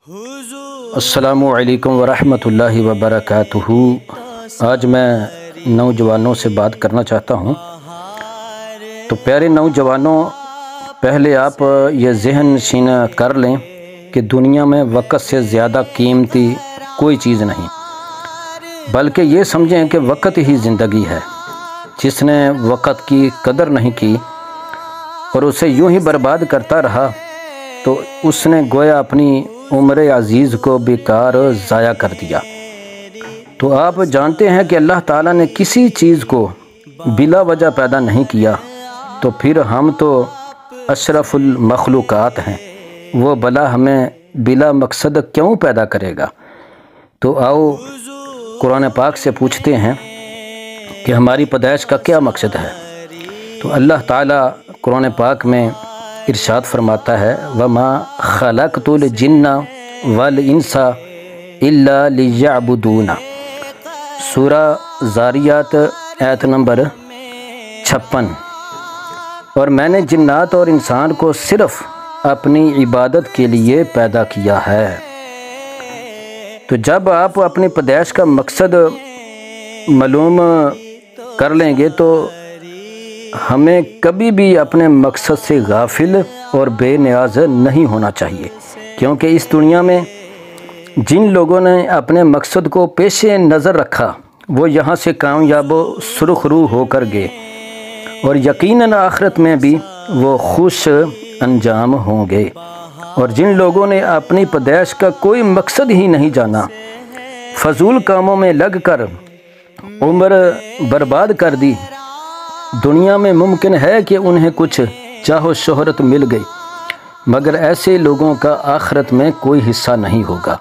अस्सलामु अलैकुम वरहमतुल्लाहि वबरकातुहू। आज मैं नौजवानों से बात करना चाहता हूँ। तो प्यारे नौजवानों, पहले आप ये ज़हन नशीन कर लें कि दुनिया में वक़्त से ज़्यादा कीमती कोई चीज़ नहीं, बल्कि ये समझें कि वक़्त ही ज़िंदगी है। जिसने वक़्त की कदर नहीं की और उसे यूं ही बर्बाद करता रहा तो उसने गोया अपनी उम्र अज़ीज़ को बेकार ज़ाया कर दिया। तो आप जानते हैं कि अल्लाह ताला ने किसी चीज़ को बिला वजह पैदा नहीं किया, तो फिर हम तो अशरफुल मखलूक़ात हैं, वो भला हमें बिला मकसद क्यों पैदा करेगा। तो आओ कुरान पाक से पूछते हैं कि हमारी पैदाइश का क्या मकसद है। तो अल्लाह ताला कुरान पाक में इरशाद फरमाता है, वमा खलक़तुल जिन्ना वल इंसा इल्ला लियअबुदूना। सूरा ज़ारियात आयत नंबर 56। और मैंने जिन्नात और इंसान को सिर्फ़ अपनी इबादत के लिए पैदा किया है। तो जब आप अपनी पैदाइश का मकसद मालूम कर लेंगे तो हमें कभी भी अपने मकसद से गाफिल और बेनियाज़ नहीं होना चाहिए, क्योंकि इस दुनिया में जिन लोगों ने अपने मकसद को पेश नज़र रखा वो यहाँ से कामयाब सुरखरू होकर गए, और यकीनन आखिरत में भी वो खुश अंजाम होंगे। और जिन लोगों ने अपनी पैदाइश का कोई मकसद ही नहीं जाना, फजूल कामों में लगकर उम्र बर्बाद कर दी, दुनिया में मुमकिन है कि उन्हें कुछ चाहो शोहरत मिल गई, मगर ऐसे लोगों का आखिरत में कोई हिस्सा नहीं होगा।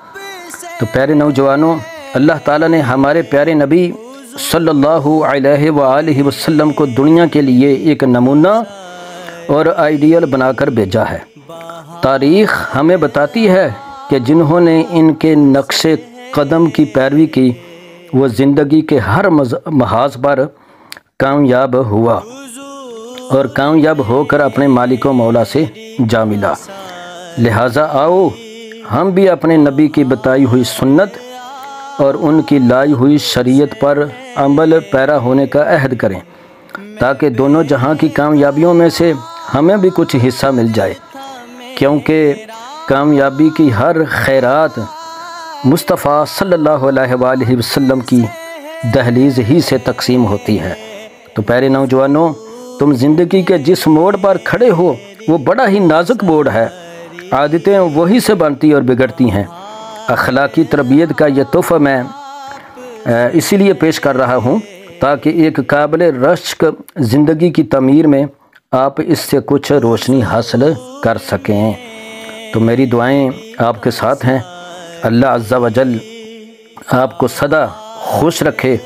तो प्यारे नौजवानों, अल्लाह ताला ने हमारे प्यारे नबी सल्लल्लाहु अलैहि वसल्लम को दुनिया के लिए एक नमूना और आइडियल बनाकर भेजा है। तारीख़ हमें बताती है कि जिन्होंने इनके नक्शे कदम की पैरवी की वो ज़िंदगी के हर महाज पर कामयाब हुआ और कामयाब होकर अपने मालिक मौला से जा मिला। लिहाजा आओ हम भी अपने नबी की बताई हुई सुन्नत और उनकी लाई हुई शरीयत पर अमल पैरा होने का अहद करें, ताकि दोनों जहां की कामयाबियों में से हमें भी कुछ हिस्सा मिल जाए। क्योंकि कामयाबी की हर खैरात मुस्तफ़ा सल्लल्लाहु अलैहि वसल्लम की दहलीज़ ही से तकसीम होती है। तो प्यारे नौजवानों, तुम ज़िंदगी के जिस मोड़ पर खड़े हो वो बड़ा ही नाजुक मोड़ है। आदतें वही से बनती और बिगड़ती हैं। अखलाकी तरबियत का ये तोहफ़ा मैं इसीलिए पेश कर रहा हूँ ताकि एक काबिल रश्क ज़िंदगी की तमीर में आप इससे कुछ रोशनी हासिल कर सकें। तो मेरी दुआएं आपके साथ हैं। अल्लाह अज़्ज़ा वजल आपको सदा खुश रखे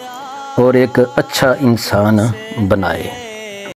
और एक अच्छा इंसान बनाए।